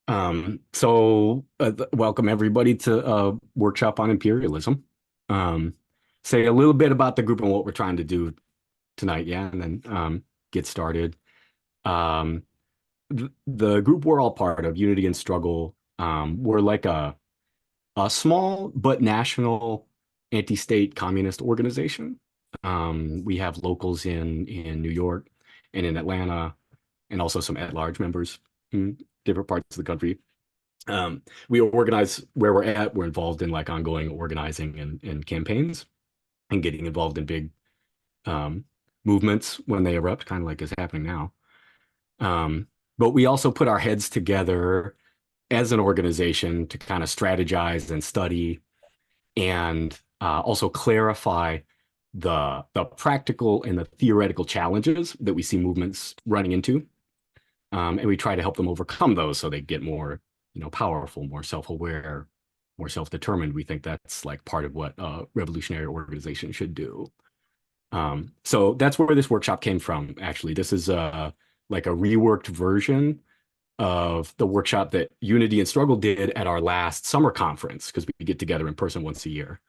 Welcome everybody to workshop on imperialism. Um, say a little bit about the group and what we're trying to do tonight, yeah, and then get started. Um, the group we're all part of, Unity and Struggle, we're like a small but national anti-state communist organization. We have locals in New York and in Atlanta, and also some at-large members in different parts of the country. We organize where we're at. We're involved in like ongoing organizing and campaigns and getting involved in big um, movements when they erupt, kind of like is happening now. But we also put our heads together as an organization to kind of strategize and study and also clarify the practical and the theoretical challenges that we see movements running into. And we try to help them overcome those so they get more, powerful, more self-aware, more self-determined. We think that's like part of what a revolutionary organization should do. So that's where this workshop came from, actually. This is like a reworked version of the workshop that Unity and Struggle did at our last summer conference, because we get together in person once a year.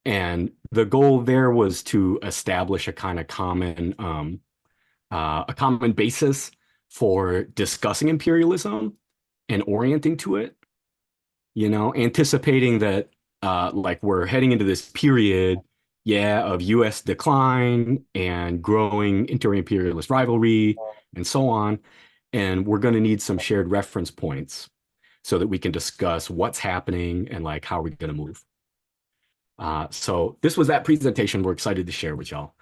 And the goal there was to establish a kind of a common basis for discussing imperialism and orienting to it, anticipating that like we're heading into this period, yeah, of US decline and growing inter-imperialist rivalry and so on. And we're going to need some shared reference points so that we can discuss what's happening and like how we're going to move. So this was that presentation we're excited to share with y'all.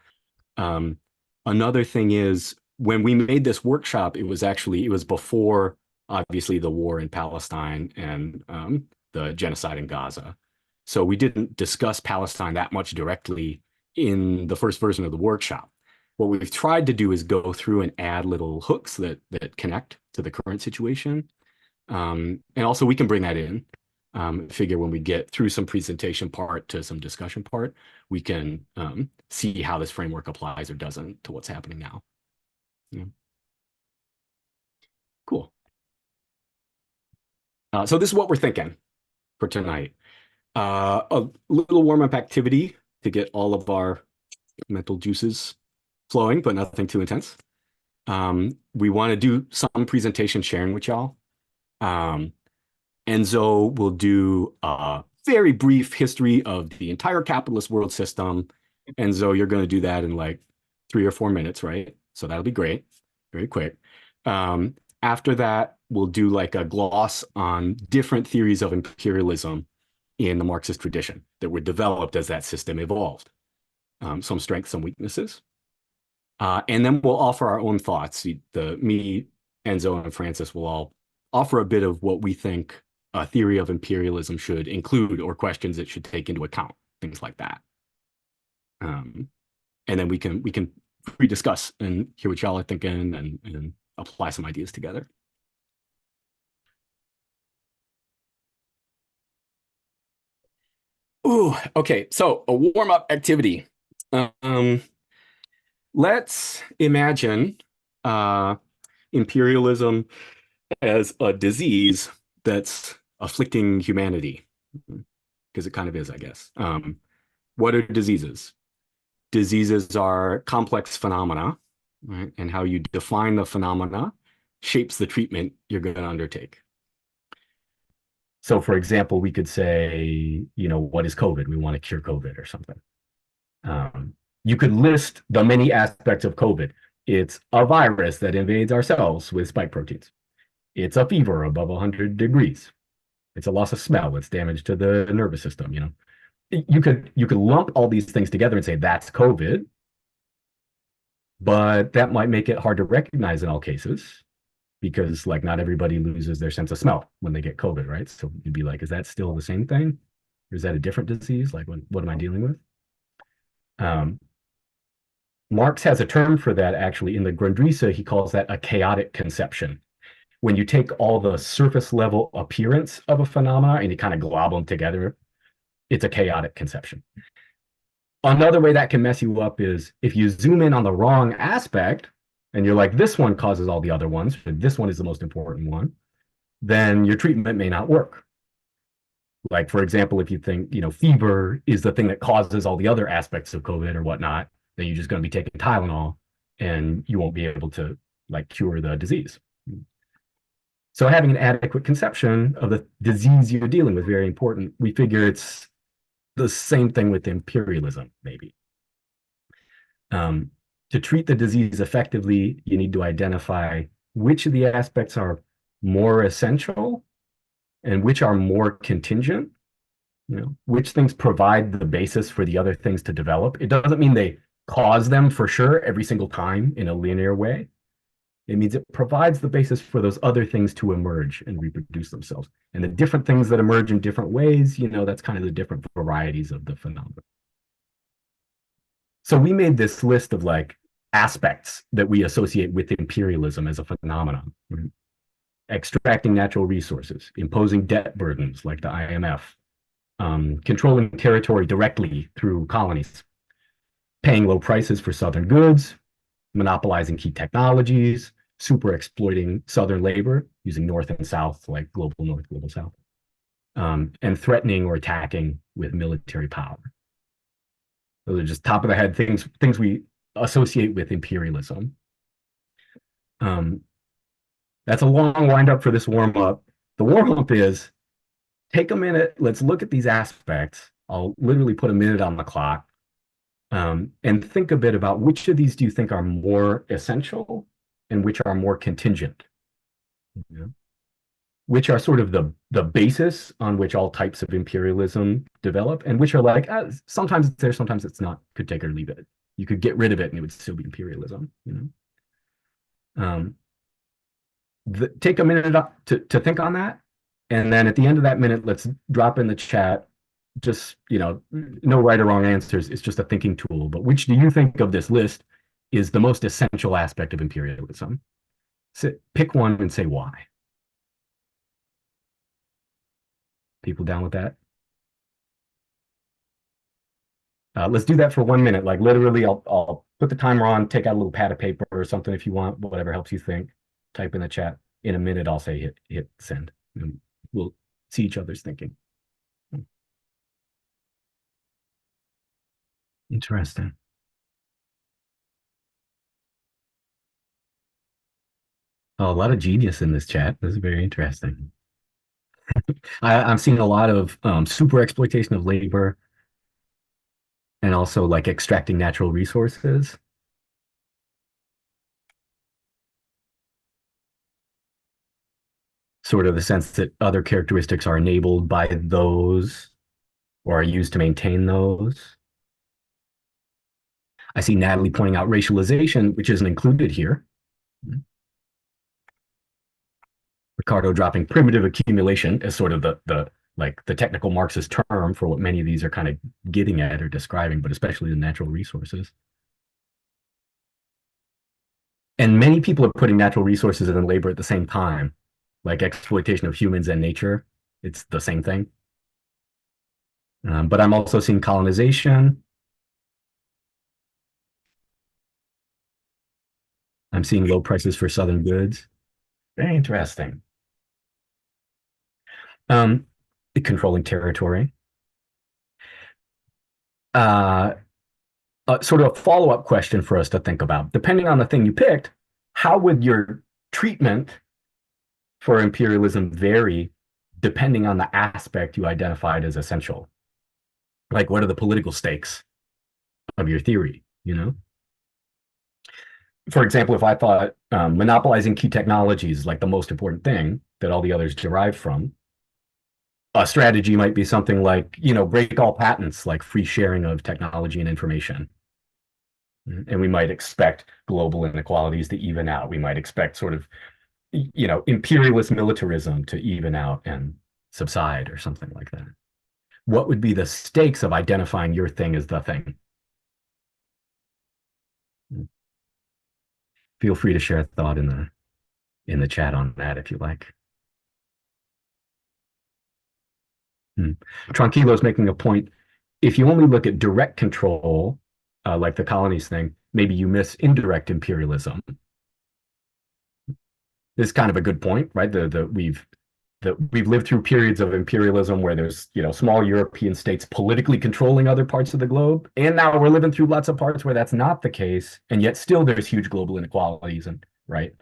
Another thing is when we made this workshop, it was before obviously the war in Palestine and the genocide in Gaza. So we didn't discuss Palestine that much directly in the first version of the workshop. What we've tried to do is go through and add little hooks that connect to the current situation. And also we can bring that in. Figure when we get through some presentation part to some discussion part, we can see how this framework applies or doesn't to what's happening now. Yeah. Cool. So this is what we're thinking for tonight. A little warm-up activity to get all of our mental juices flowing, but nothing too intense. We want to do some presentation sharing with y'all. Enzo will do a very brief history of the entire capitalist world system. Enzo, you're going to do that in like 3 or 4 minutes, right? So that'll be great. Very quick. After that, we'll do like a gloss on different theories of imperialism in the Marxist tradition that were developed as that system evolved. Some strengths, some weaknesses. And then we'll offer our own thoughts. Me, Enzo, and Francis will all offer a bit of what we think a theory of imperialism should include or questions it should take into account, things like that. And then we can pre-discuss and hear what y'all are thinking and apply some ideas together. Ooh, okay. So a warm-up activity. Let's imagine imperialism as a disease that's afflicting humanity, because it kind of is, I guess. What are diseases? Diseases are complex phenomena, right? And how you define the phenomena shapes the treatment you're going to undertake. So, for example, we could say, what is COVID? We want to cure COVID or something. You could list the many aspects of COVID. It's a virus that invades our cells with spike proteins. It's a fever above 100 degrees. It's a loss of smell. It's damage to the nervous system. You could lump all these things together and say that's COVID, but that might make it hard to recognize in all cases because like not everybody loses their sense of smell when they get COVID, right? So you'd be like, is that still the same thing? Or is that a different disease? Like what am I dealing with? Marx has a term for that actually in the Grundrisse. He calls that a chaotic conception. When you take all the surface level appearance of a phenomena and you kind of glob them together, it's a chaotic conception. Another way that can mess you up is if you zoom in on the wrong aspect and you're like, this one causes all the other ones, and this one is the most important one, then your treatment may not work. Like, for example, if you think, fever is the thing that causes all the other aspects of COVID or whatnot, then you're just going to be taking Tylenol and you won't be able to like cure the disease. So having an adequate conception of the disease you're dealing with is very important. We figure it's the same thing with imperialism, maybe. To treat the disease effectively, you need to identify which of the aspects are more essential and which are more contingent, which things provide the basis for the other things to develop. It doesn't mean they cause them for sure every single time in a linear way. It means it provides the basis for those other things to emerge and reproduce themselves. And the different things that emerge in different ways, that's kind of the different varieties of the phenomenon. So we made this list of like aspects that we associate with imperialism as a phenomenon. Right? Extracting natural resources, imposing debt burdens like the IMF, controlling territory directly through colonies, paying low prices for Southern goods, monopolizing key technologies, super exploiting Southern labor using North and South, like global North, global South, and threatening or attacking with military power. Those are just top of the head things we associate with imperialism. That's a long wind up for this warm up. The warm up is take a minute. Let's look at these aspects. I'll literally put a minute on the clock and think a bit about which of these do you think are more essential and which are more contingent. Which are sort of the basis on which all types of imperialism develop, and which are like, sometimes it's there, sometimes it's not, could take or leave it. You could get rid of it and it would still be imperialism, take a minute to think on that. And then at the end of that minute, let's drop in the chat, just, no right or wrong answers. It's just a thinking tool. But which do you think of this list is the most essential aspect of imperialism? So pick one and say why. People down with that? Let's do that for 1 minute. Like literally, I'll put the timer on, take out a little pad of paper or something if you want, whatever helps you think. Type in the chat. In a minute, I'll say hit send. And we'll see each other's thinking. Interesting. Oh, a lot of genius in this chat. This is very interesting. I'm seeing a lot of super exploitation of labor and also like extracting natural resources. Sort of the sense that other characteristics are enabled by those or are used to maintain those. I see Natalie pointing out racialization, which isn't included here. Ricardo dropping primitive accumulation as sort of the technical Marxist term for what many of these are kind of getting at or describing, but especially the natural resources. And many people are putting natural resources and labor at the same time, like exploitation of humans and nature. It's the same thing. But I'm also seeing colonization. I'm seeing low prices for Southern goods. Very interesting. Controlling territory. Sort of a follow-up question for us to think about. Depending on the thing you picked, how would your treatment for imperialism vary depending on the aspect you identified as essential? Like, what are the political stakes of your theory, For example, if I thought monopolizing key technologies is like the most important thing that all the others derive from, a strategy might be something like, break all patents, like free sharing of technology and information. And we might expect global inequalities to even out. We might expect sort of, imperialist militarism to even out and subside or something like that. What would be the stakes of identifying your thing as the thing? Feel free to share a thought in the chat on that if you like. Tranquilo's making a point. If you only look at direct control, like the colonies thing, maybe you miss indirect imperialism. This is kind of a good point, right? We've we've lived through periods of imperialism where there's, small European states politically controlling other parts of the globe. And now we're living through lots of parts where that's not the case. And yet still there's huge global inequalities and, right,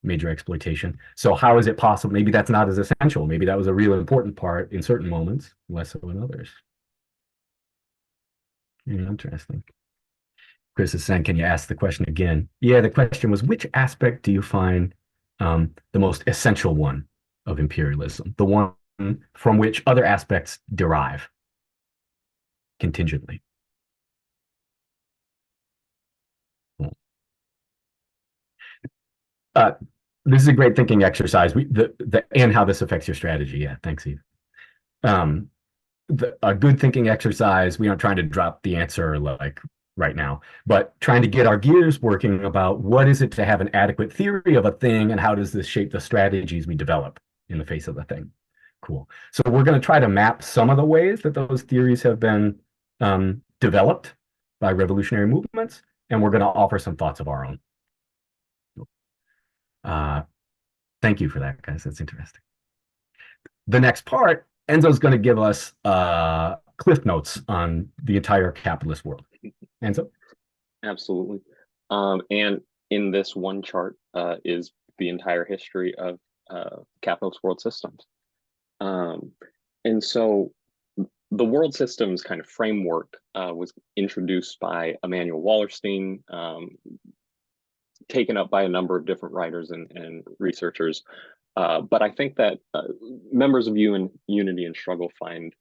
major exploitation. So how is it possible? Maybe that's not as essential. Maybe that was a real important part in certain moments, less so in others. Interesting. Chris is saying, can you ask the question again? Yeah, the question was, which aspect do you find the most essential one of imperialism? The one from which other aspects derive contingently. Uh, this is a great thinking exercise. And how this affects your strategy. Yeah, thanks, Eve. A good thinking exercise. We aren't trying to drop the answer like right now, but trying to get our gears working about what is it to have an adequate theory of a thing and how does this shape the strategies we develop in the face of the thing. Cool. So we're going to try to map some of the ways that those theories have been developed by revolutionary movements, and we're going to offer some thoughts of our own. Thank you for that, guys. That's interesting. The next part, Enzo's going to give us cliff notes on the entire capitalist world. Enzo? Absolutely. And in this one chart is the entire history of capitalist world systems. And so the world systems kind of framework was introduced by Emanuel Wallerstein, taken up by a number of different writers and researchers. But I think that members of Unity and Struggle find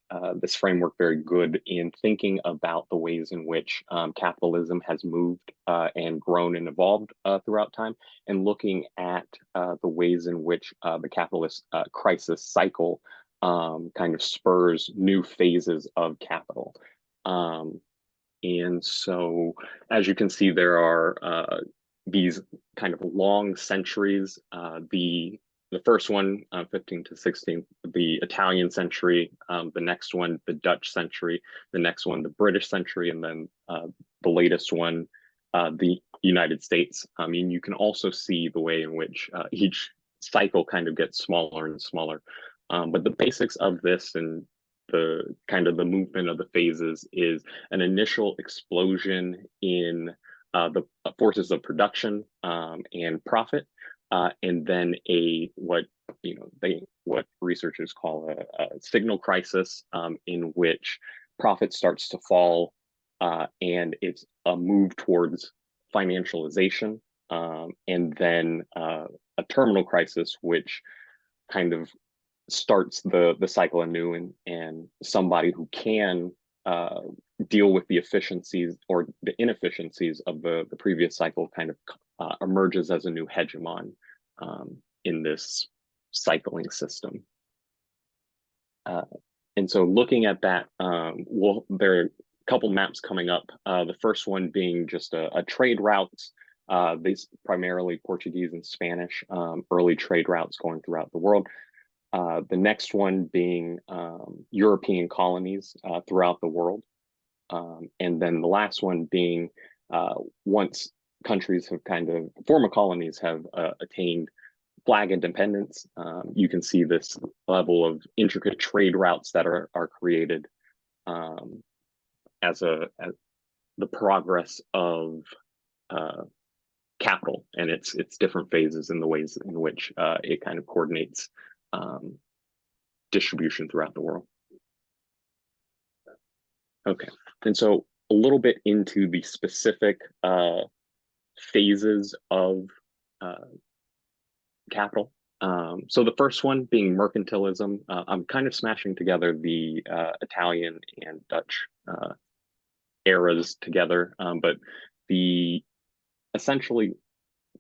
this framework very good in thinking about the ways in which capitalism has moved and grown and evolved throughout time, and looking at the ways in which the capitalist crisis cycle kind of spurs new phases of capital. And so, as you can see, there are these kind of long centuries. The first one, 15th to 16th, the Italian century, the next one, the Dutch century, the next one, the British century, and then the latest one, the United States. I mean, you can also see the way in which each cycle kind of gets smaller and smaller. But the basics of this and the kind of the movement of the phases is an initial explosion in the forces of production and profit. And then what researchers call a signal crisis, in which profit starts to fall, and it's a move towards financialization, and then a terminal crisis, which kind of starts the cycle anew, and somebody who can deal with the efficiencies or the inefficiencies of the previous cycle kind of emerges as a new hegemon in this cycling system. And so looking at that, there are a couple maps coming up. The first one being just a trade routes, these primarily Portuguese and Spanish, early trade routes going throughout the world. The next one being European colonies throughout the world. And then the last one being once countries have former colonies have attained flag independence, you can see this level of intricate trade routes that are created as the progress of capital and its different phases and the ways in which it kind of coordinates distribution throughout the world. Okay, and so a little bit into the specific phases of capital. So the first one being mercantilism. I'm kind of smashing together the Italian and Dutch eras together, but essentially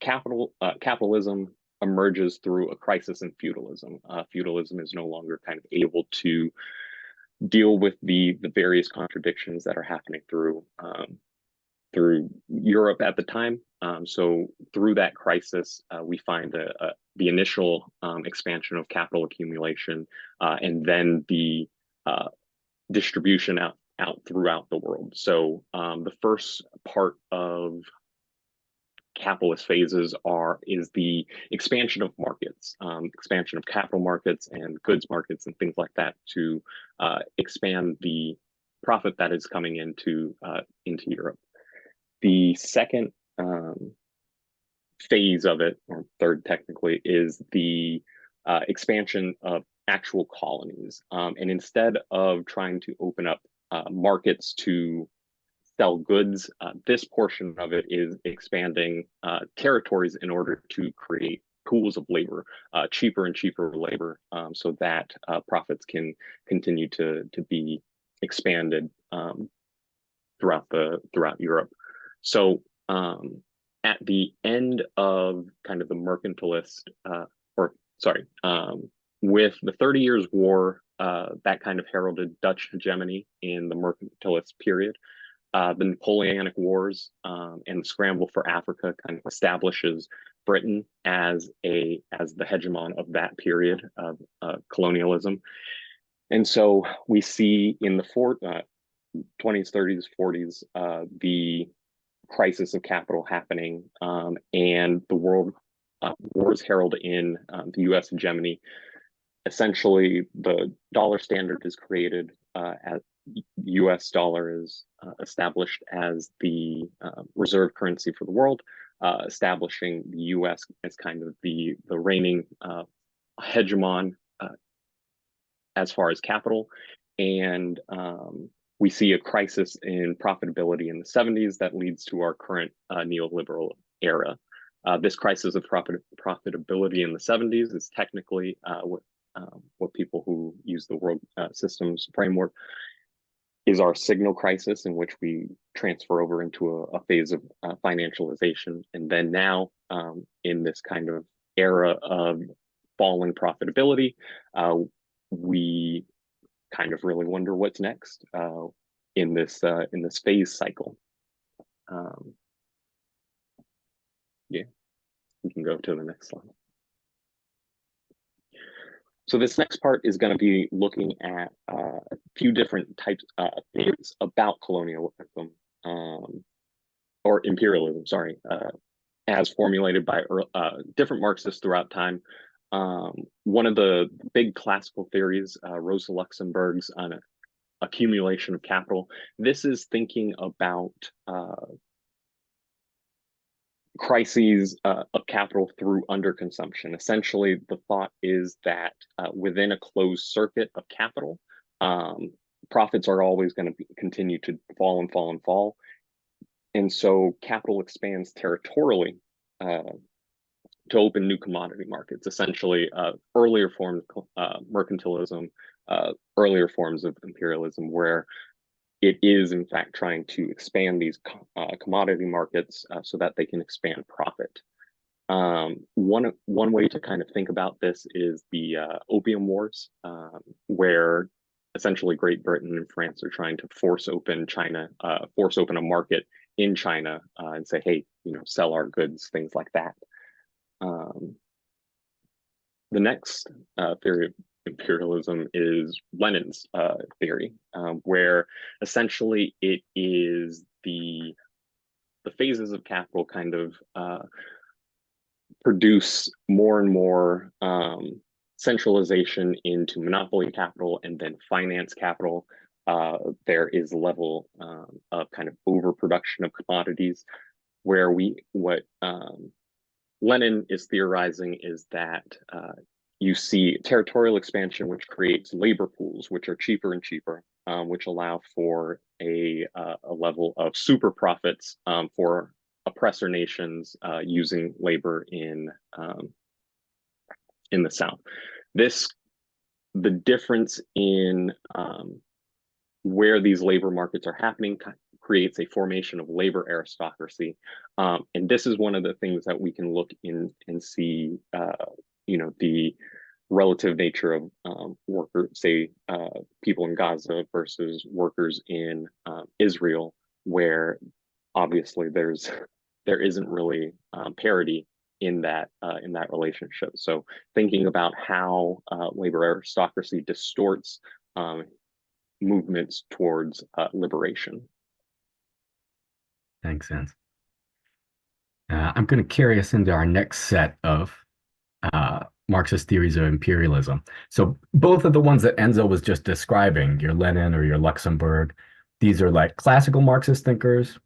capitalism emerges through a crisis in feudalism. Feudalism is no longer kind of able to deal with the various contradictions that are happening through Europe at the time. So through that crisis, we find the initial expansion of capital accumulation, and then the distribution out throughout the world. So the first part of capitalist phases is the expansion of markets. markets, expansion of capital markets and goods markets and things like that to expand the profit that is coming into Europe. The second phase of it, or third technically, is the expansion of actual colonies. And instead of trying to open up markets to sell goods, this portion of it is expanding territories in order to create pools of labor, cheaper and cheaper labor, so that profits can continue to be expanded throughout Europe. So at the end of kind of the mercantilist, with the 30 Years' War, that kind of heralded Dutch hegemony in the mercantilist period. The Napoleonic Wars and the scramble for Africa kind of establishes Britain as the hegemon of that period of colonialism. And so we see in the 20s, 30s, 40s, the crisis of capital happening, and the world wars herald in the U.S. hegemony. Essentially, the dollar standard is created, as U.S. dollar is established as the reserve currency for the world, establishing the U.S. as kind of the reigning hegemon as far as capital. And we see a crisis in profitability in the 70s that leads to our current neoliberal era. This crisis of profitability in the 70s is technically what people who use the world systems framework is our signal crisis, in which we transfer over into a phase of financialization. And then now, in this kind of era of falling profitability, we kind of really wonder what's next in this phase cycle. Yeah, we can go to the next slide. So this next part is going to be looking at a few different types of theories about colonialism, or imperialism, sorry, as formulated by different Marxists throughout time. One of the big classical theories, Rosa Luxemburg's on accumulation of capital. This is thinking about crises of capital through underconsumption. Essentially, the thought is that within a closed circuit of capital, profits are always going to continue to fall and fall and fall. And so capital expands territorially to open new commodity markets, essentially earlier forms of mercantilism, earlier forms of imperialism, where it is in fact trying to expand these commodity markets so that they can expand profit. One way to kind of think about this is the Opium Wars, where essentially Great Britain and France are trying to force open a market in China, and say, hey, sell our goods, things like that. The next theory of imperialism is Lenin's theory, where essentially it is the phases of capital kind of produce more and more centralization into monopoly capital and then finance capital. There is a level of kind of overproduction of commodities, where what Lenin is theorizing is that you see territorial expansion, which creates labor pools, which are cheaper and cheaper, which allow for a level of super profits for oppressor nations using labor in the South. The difference in where these labor markets are happening creates a formation of labor aristocracy, and this is one of the things that we can look in and see. The relative nature of workers, say people in Gaza versus workers in Israel, where obviously there isn't really parity in that relationship. So thinking about how labor aristocracy distorts movements towards liberation. Makes sense. I'm going to carry us into our next set of Marxist theories of imperialism. So both of the ones that Enzo was just describing, your Lenin or your Luxemburg, these are like classical Marxist thinkers.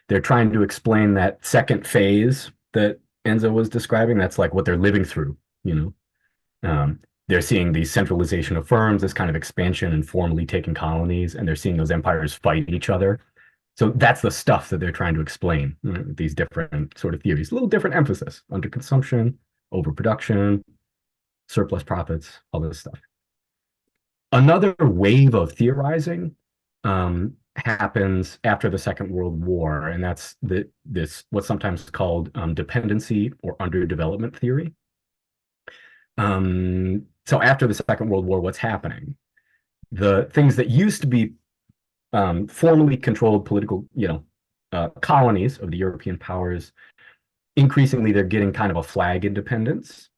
They're trying to explain that second phase that Enzo was describing. That's like what they're living through, you know. They're seeing the centralization of firms, this kind of expansion and formally taking colonies, and they're seeing those empires fight each other. So that's the stuff that they're trying to explain, these different sort of theories. A little different emphasis: underconsumption, overproduction, surplus profits, all this stuff. Another wave of theorizing happens after the Second World War, and that's this what's sometimes called dependency or underdevelopment theory. So after the Second World War, what's happening? The things that used to be formally controlled political, colonies of the European powers, increasingly they're getting kind of a flag independence,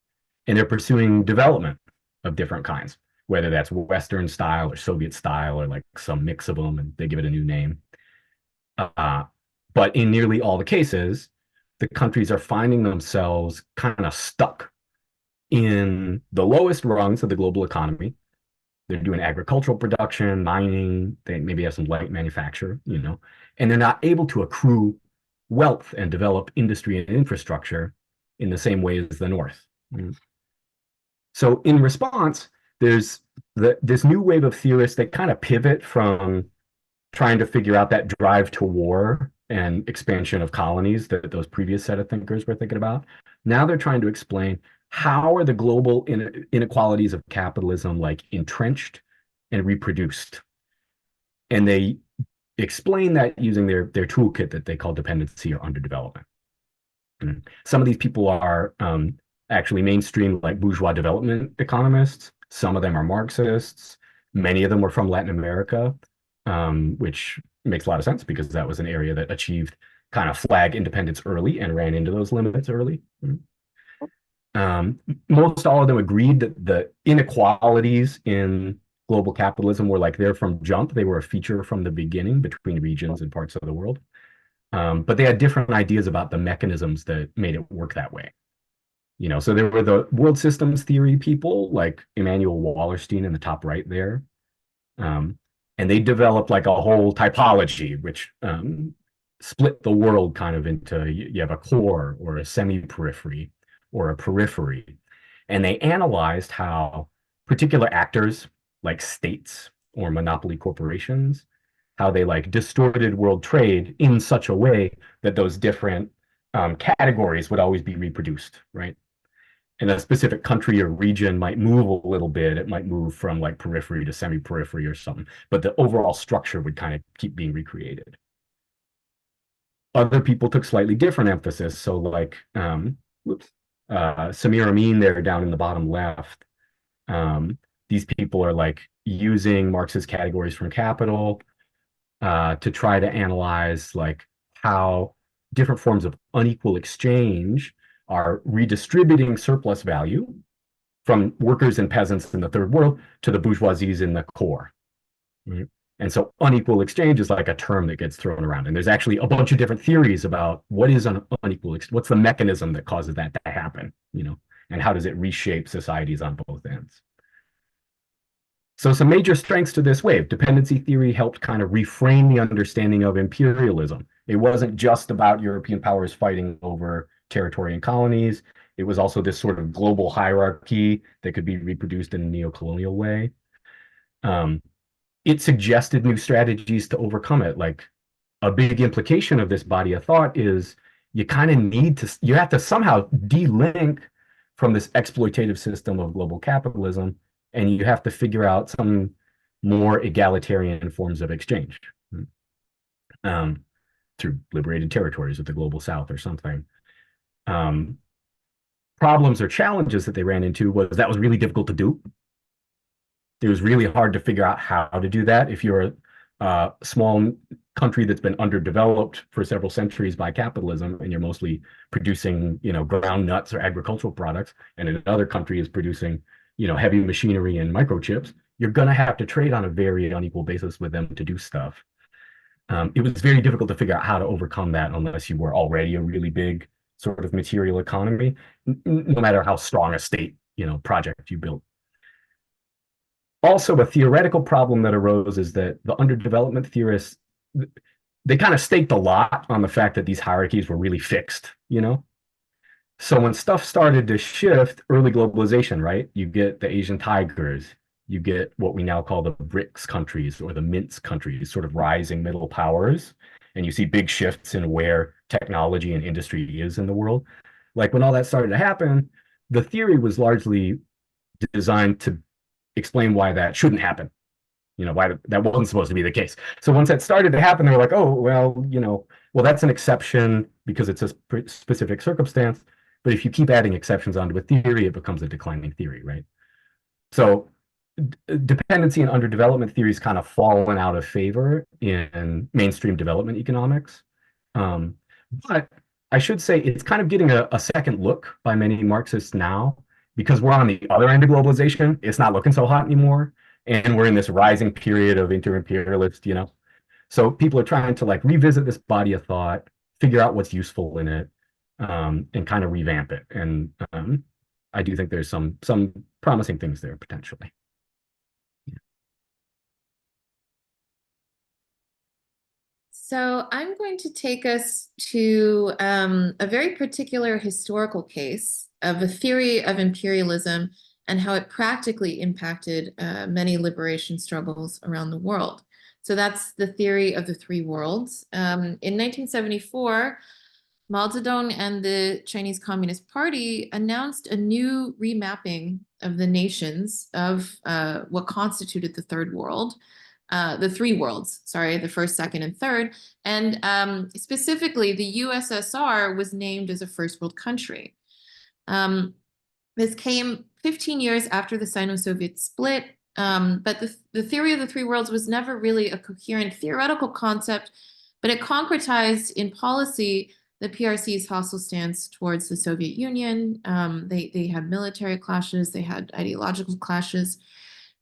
and they're pursuing development of different kinds, whether that's Western style or Soviet style or like some mix of them, and they give it a new name. But in nearly all the cases, the countries are finding themselves kind of stuck in the lowest rungs of the global economy. They're doing agricultural production, mining, they maybe have some light manufacture, and they're not able to accrue wealth and develop industry and infrastructure in the same way as the North. So in response, there's this new wave of theorists that kind of pivot from trying to figure out that drive to war and expansion of colonies that those previous set of thinkers were thinking about. Now they're trying to explain, how are the global inequalities of capitalism like entrenched and reproduced? And they explain that using their toolkit that they call dependency or underdevelopment. And some of these people are actually mainstream like bourgeois development economists. Some of them are Marxists. Many of them were from Latin America, which makes a lot of sense because that was an area that achieved kind of flag independence early and ran into those limits early. Most all of them agreed that the inequalities in global capitalism were like there from jump. They were a feature from the beginning between regions and parts of the world. But they had different ideas about the mechanisms that made it work that way. So there were the world systems theory people like Immanuel Wallerstein in the top right there. And they developed like a whole typology, which split the world kind of into, you have a core or a semi-periphery or a periphery. And they analyzed how particular actors like states or monopoly corporations, how they like distorted world trade in such a way that those different categories would always be reproduced, right? And a specific country or region might move a little bit. It might move from like periphery to semi-periphery or something, but the overall structure would kind of keep being recreated. Other people took slightly different emphasis. So like, Samir Amin there down in the bottom left. These people are like using Marxist categories from Capital to try to analyze like how different forms of unequal exchange are redistributing surplus value from workers and peasants in the third world to the bourgeoisies in the core. Right? And so unequal exchange is like a term that gets thrown around. And there's actually a bunch of different theories about what is an unequal exchange, what's the mechanism that causes that to happen, and how does it reshape societies on both ends. So some major strengths to this wave. Dependency theory helped kind of reframe the understanding of imperialism. It wasn't just about European powers fighting over territory and colonies. It was also this sort of global hierarchy that could be reproduced in a neo-colonial way. It suggested new strategies to overcome it. Like a big implication of this body of thought is you kind of you have to somehow de-link from this exploitative system of global capitalism, and you have to figure out some more egalitarian forms of exchange through liberated territories of the global South or something. Problems or challenges that they ran into was that was really difficult to do. It was really hard to figure out how to do that if you're a small country that's been underdeveloped for several centuries by capitalism, and you're mostly producing, ground nuts or agricultural products, and another country is producing, heavy machinery and microchips. You're going to have to trade on a very unequal basis with them to do stuff. It was very difficult to figure out how to overcome that unless you were already a really big sort of material economy, no matter how strong a state project you built. Also, a theoretical problem that arose is that the underdevelopment theorists, they kind of staked a lot on the fact that these hierarchies were really fixed. So when stuff started to shift, early globalization, right? You get the Asian tigers, you get what we now call the BRICS countries or the MINTS countries, sort of rising middle powers, and you see big shifts in where technology and industry is in the world. Like when all that started to happen, the theory was largely designed to explain why that shouldn't happen. Why that wasn't supposed to be the case. So once that started to happen, they were like, oh, well, that's an exception because it's a specific circumstance. But if you keep adding exceptions onto a theory, it becomes a declining theory, right? So dependency and underdevelopment theories kind of fallen out of favor in mainstream development economics. But I should say it's kind of getting a second look by many Marxists now because we're on the other end of globalization. It's not looking so hot anymore. And we're in this rising period of inter-imperialist. So people are trying to like revisit this body of thought, figure out what's useful in it, and kind of revamp it. And I do think there's some promising things there potentially. So I'm going to take us to a very particular historical case of a theory of imperialism and how it practically impacted many liberation struggles around the world. So that's the theory of the three worlds. In 1974, Mao Zedong and the Chinese Communist Party announced a new remapping of the nations of what constituted the third world. The three worlds, sorry, the first, second, and third. And specifically, the USSR was named as a first world country. This came 15 years after the Sino-Soviet split, but the theory of the three worlds was never really a coherent theoretical concept, but it concretized in policy the PRC's hostile stance towards the Soviet Union. They had military clashes, they had ideological clashes.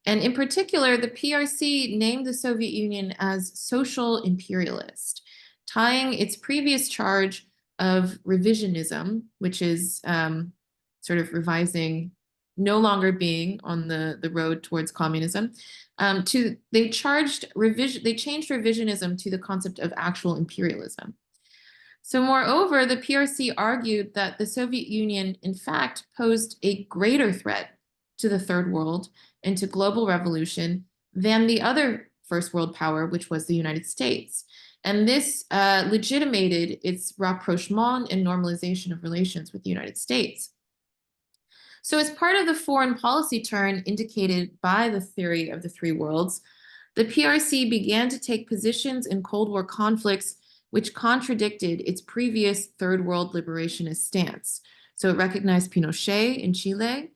And in particular, the PRC named the Soviet Union as social imperialist, tying its previous charge of revisionism, which is sort of revising, no longer being on the road towards communism, they changed revisionism to the concept of actual imperialism. So moreover, the PRC argued that the Soviet Union, in fact, posed a greater threat to the third world and to global revolution than the other first world power, which was the United States. And this legitimated its rapprochement and normalization of relations with the United States. So as part of the foreign policy turn indicated by the theory of the three worlds, the PRC began to take positions in Cold War conflicts which contradicted its previous third world liberationist stance. So it recognized Pinochet in Chile.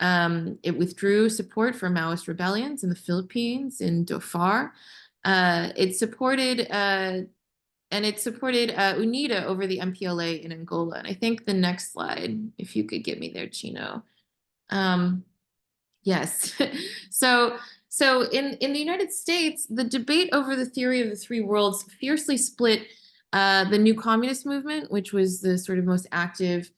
It withdrew support for Maoist rebellions in the Philippines, in Dhofar. It supported UNITA over the MPLA in Angola. And I think the next slide, if you could get me there, Chino. Yes. So in the United States, the debate over the theory of the three worlds fiercely split the new communist movement, which was the sort of most active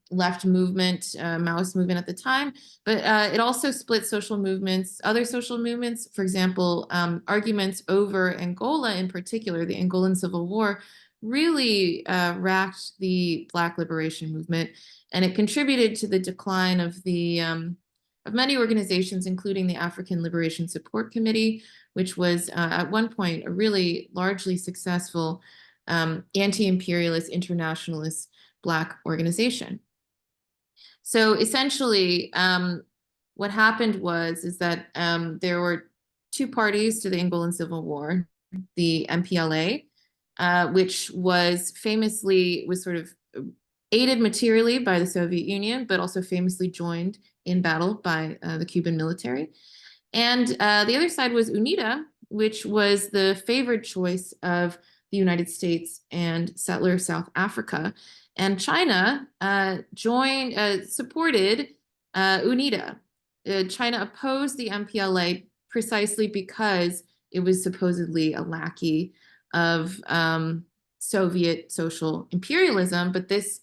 left movement, Maoist movement at the time, but it also split social movements, other social movements. For example, arguments over Angola in particular, the Angolan Civil War, really racked the Black liberation movement, and it contributed to the decline of of many organizations, including the African Liberation Support Committee, which was at one point a really largely successful anti-imperialist internationalist Black organization. So essentially, what happened is that there were two parties to the Angolan Civil War, the MPLA, which was sort of aided materially by the Soviet Union, but also famously joined in battle by the Cuban military. And the other side was UNITA, which was the favored choice of the United States and settler South Africa. And China supported UNITA. China opposed the MPLA precisely because it was supposedly a lackey of Soviet social imperialism, but this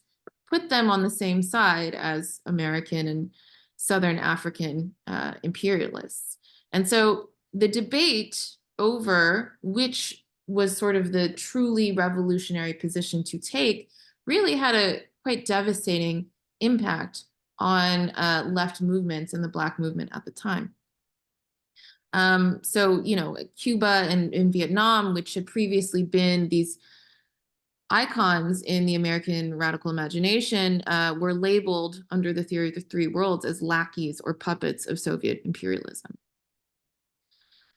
put them on the same side as American and Southern African imperialists. And so the debate over which was sort of the truly revolutionary position to take really had a quite devastating impact on left movements and the Black movement at the time. So, Cuba and Vietnam, which had previously been these icons in the American radical imagination, were labeled under the theory of the three worlds as lackeys or puppets of Soviet imperialism.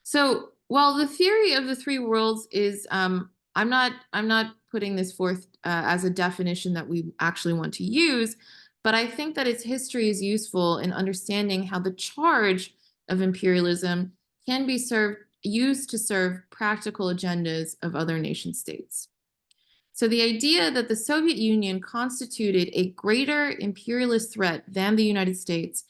So while the theory of the three worlds is, I'm not putting this forth as a definition that we actually want to use, but I think that its history is useful in understanding how the charge of imperialism can be used to serve practical agendas of other nation states. So the idea that the Soviet Union constituted a greater imperialist threat than the United States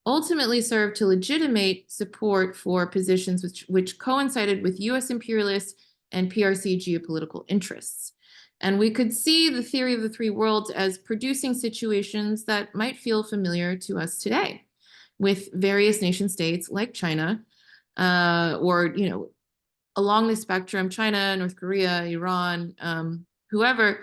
ultimately served to legitimate support for positions which coincided with US imperialist and PRC geopolitical interests. And we could see the theory of the three worlds as producing situations that might feel familiar to us today, with various nation states like China, or along the spectrum, China, North Korea, Iran, whoever,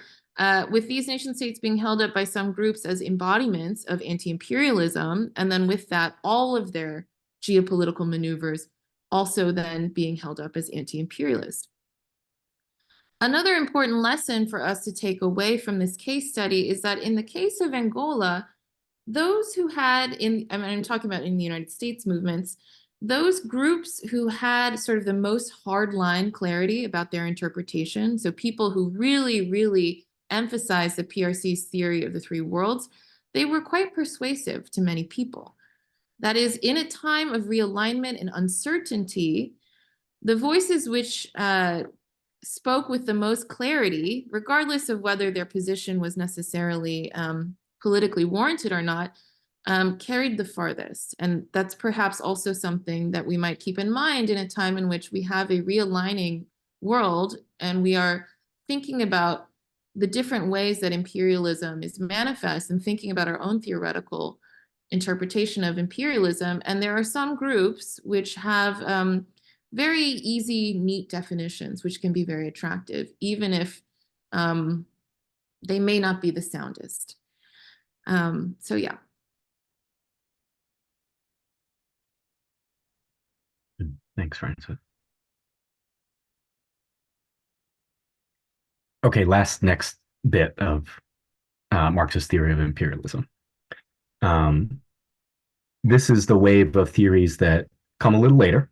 with these nation states being held up by some groups as embodiments of anti-imperialism, and then with that, all of their geopolitical maneuvers also then being held up as anti-imperialist. Another important lesson for us to take away from this case study is that in the case of Angola, those who had, I'm talking about in the United States movements, those groups who had sort of the most hardline clarity about their interpretation, so people who really, really emphasized the PRC's theory of the three worlds, they were quite persuasive to many people. That is, in a time of realignment and uncertainty, the voices which spoke with the most clarity, regardless of whether their position was necessarily politically warranted or not, carried the farthest. And that's perhaps also something that we might keep in mind in a time in which we have a realigning world and we are thinking about the different ways that imperialism is manifest and thinking about our own theoretical interpretation of imperialism. And there are some groups which have very easy, neat definitions, which can be very attractive, even if they may not be the soundest. So yeah. Thanks, Francis. Okay, next bit of Marxist theory of imperialism. This is the wave of theories that come a little later,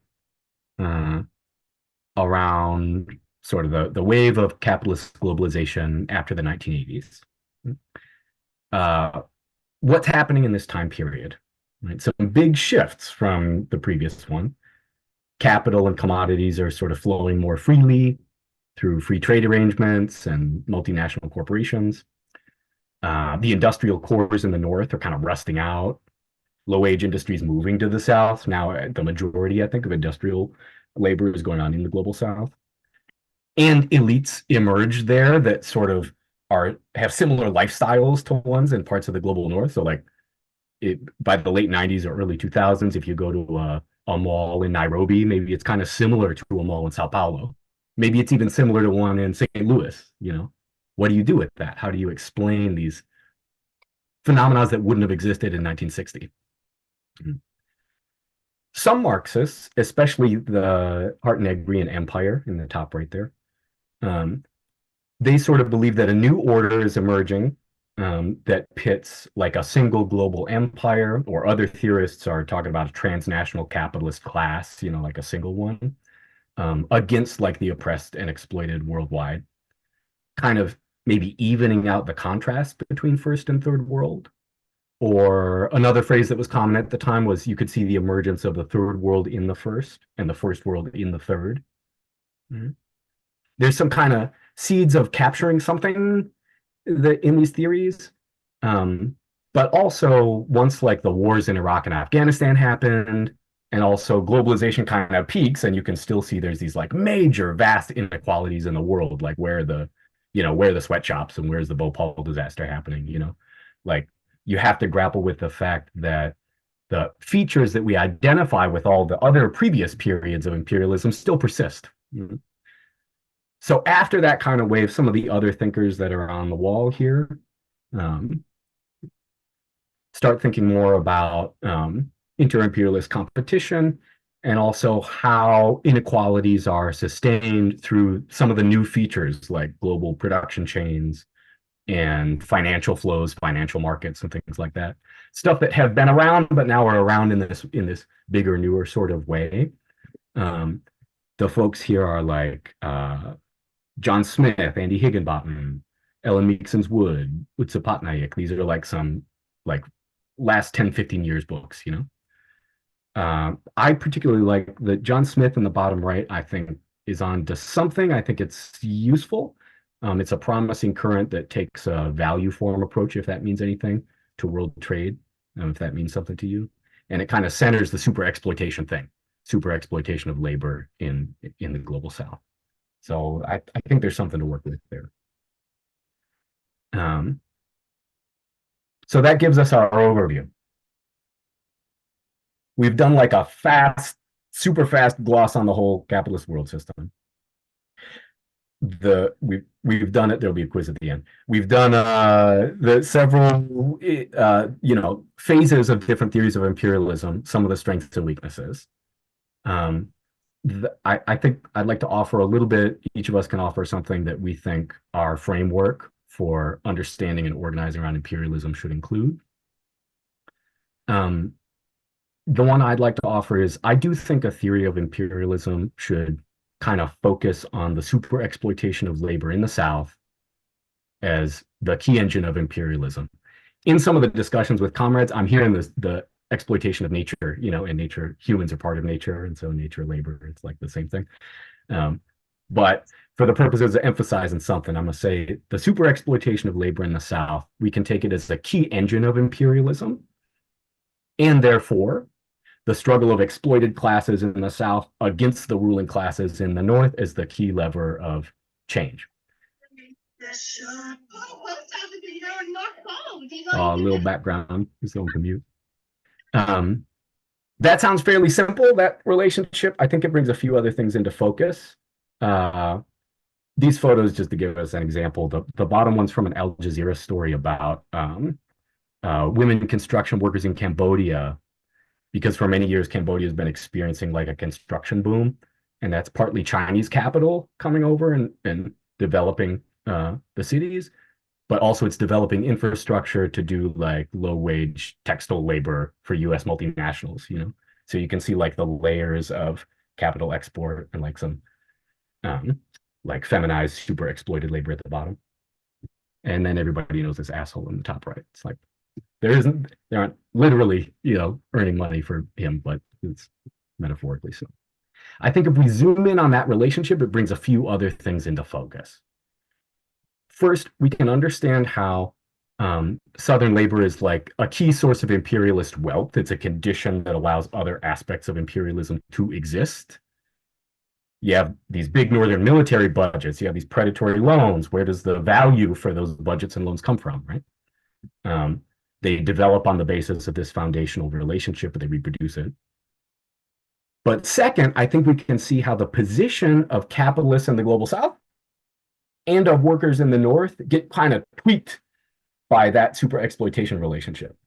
around sort of the wave of capitalist globalization after the 1980s. What's happening in this time period? Right? Some big shifts from the previous one. Capital and commodities are sort of flowing more freely through free trade arrangements and multinational corporations. The industrial cores in the North are kind of rusting out. Low-wage industries moving to the South. Now, the majority, I think, of industrial labor is going on in the global South. And elites emerge there that sort of have similar lifestyles to ones in parts of the global North. So like by the late 90s or early 2000s, if you go to a mall in Nairobi, maybe it's kind of similar to a mall in Sao Paulo. Maybe it's even similar to one in St. Louis, What do you do with that? How do you explain these phenomena that wouldn't have existed in 1960? Some Marxists, especially the Hart-Negrian Empire in the top right there, they sort of believe that a new order is emerging that pits like a single global empire, or other theorists are talking about a transnational capitalist class, like a single one, against like the oppressed and exploited worldwide, kind of maybe evening out the contrast between first and third world. Or another phrase that was common at the time was you could see the emergence of the third world in the first and the first world in the third. There's some kind of seeds of capturing something in these theories. But also once like the wars in Iraq and Afghanistan happened, and also globalization kind of peaks, and you can still see there's these like major vast inequalities in the world, like where the sweatshops and where's the Bhopal disaster happening, like you have to grapple with the fact that the features that we identify with all the other previous periods of imperialism still persist. So after that kind of wave, some of the other thinkers that are on the wall here start thinking more about inter-imperialist competition, and also how inequalities are sustained through some of the new features like global production chains and financial flows, financial markets, and things like that. Stuff that have been around, but now are around in this bigger, newer sort of way. The folks here are like John Smith, Andy Higginbottom, Ellen Meekson's Wood, Utsa Patnaik. These are like some like last 10, 15 years books, you know. I particularly like the John Smith in the bottom right, I think is on to something. I think it's useful. It's a promising current that takes a value form approach, if that means anything, to world trade, if that means something to you. And it kind of centers the super exploitation thing, super exploitation of labor in the global South. So I think there's something to work with there. So that gives us our overview. We've done like a super fast gloss on the whole capitalist world system. We've done it. There'll be a quiz at the end. We've done the several phases of different theories of imperialism, some of the strengths and weaknesses. I think I'd like to offer a little bit. Each of us can offer something that we think our framework for understanding and organizing around imperialism should include. The one I'd like to offer is I do think a theory of imperialism should kind of focus on the super exploitation of labor in the South as the key engine of imperialism. In some of the discussions with comrades, I'm hearing the exploitation of nature, and nature, humans are part of nature, and so nature, labor, it's like the same thing. But for the purposes of emphasizing something, I'm going to say the super exploitation of labor in the South, we can take it as the key engine of imperialism, and therefore the struggle of exploited classes in the South against the ruling classes in the North is the key lever of change. A little background, just going to mute. That sounds fairly simple, that relationship. I think it brings a few other things into focus. These photos, just to give us an example, the bottom one's from an Al Jazeera story about women construction workers in Cambodia, because for many years, Cambodia has been experiencing like a construction boom, and that's partly Chinese capital coming over and developing the cities, but also it's developing infrastructure to do like low wage textile labor for US multinationals, So you can see like the layers of capital export and like some like feminized, super exploited labor at the bottom. And then everybody knows this asshole in the top right. It's like, they aren't literally, earning money for him, but it's metaphorically so. I think if we zoom in on that relationship, it brings a few other things into focus. First, we can understand how Southern labor is like a key source of imperialist wealth. It's a condition that allows other aspects of imperialism to exist. You have these big Northern military budgets. You have these predatory loans. Where does the value for those budgets and loans come from, right? They develop on the basis of this foundational relationship, but they reproduce it. But second, I think we can see how the position of capitalists in the global South and of workers in the North get kind of tweaked by that super exploitation relationship.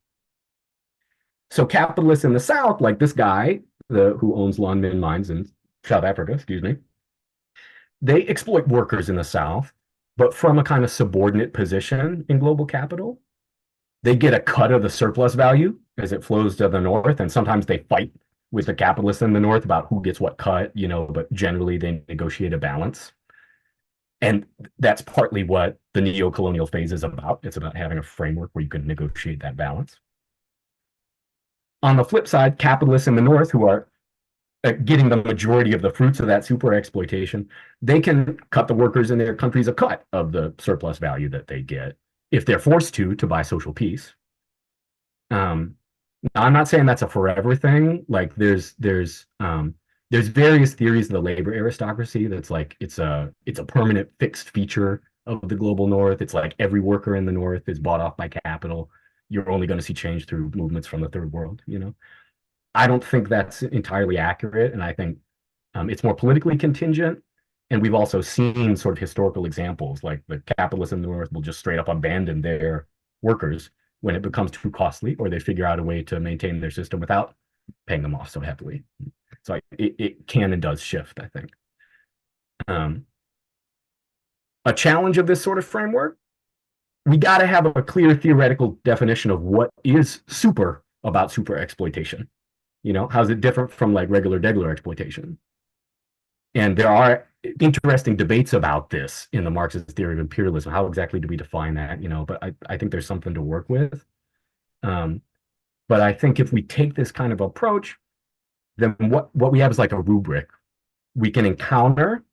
So capitalists in the South, like this guy who owns Lan Min mines in South Africa, they exploit workers in the South, but from a kind of subordinate position in global capital. They get a cut of the surplus value as it flows to the North, and sometimes they fight with the capitalists in the North about who gets what cut, but generally they negotiate a balance. And that's partly what the neo-colonial phase is about. It's about having a framework where you can negotiate that balance. On the flip side, capitalists in the North, who are getting the majority of the fruits of that super exploitation, they can cut the workers in their countries a cut of the surplus value that they get if they're forced to buy social peace. Now, I'm not saying that's a forever thing. Like there's various theories of the labor aristocracy that's like it's a permanent fixed feature of the global North. It's like every worker in the North is bought off by capital. you're only going to see change through movements from the third world, you know. I don't think that's entirely accurate, and I think it's more politically contingent. And we've also seen sort of historical examples, like the capitalists in the North will just straight up abandon their workers when it becomes too costly, or they figure out a way to maintain their system without paying them off so heavily. So it can and does shift, I think. A challenge of this sort of framework, we got to have a clear theoretical definition of what is super about super exploitation. You know, how's it different from like regular degular exploitation? And there are interesting debates about this in the Marxist theory of imperialism. How exactly do we define that? You know, but I think there's something to work with. But I think if we take this kind of approach, then what we have is like a rubric. We can encounter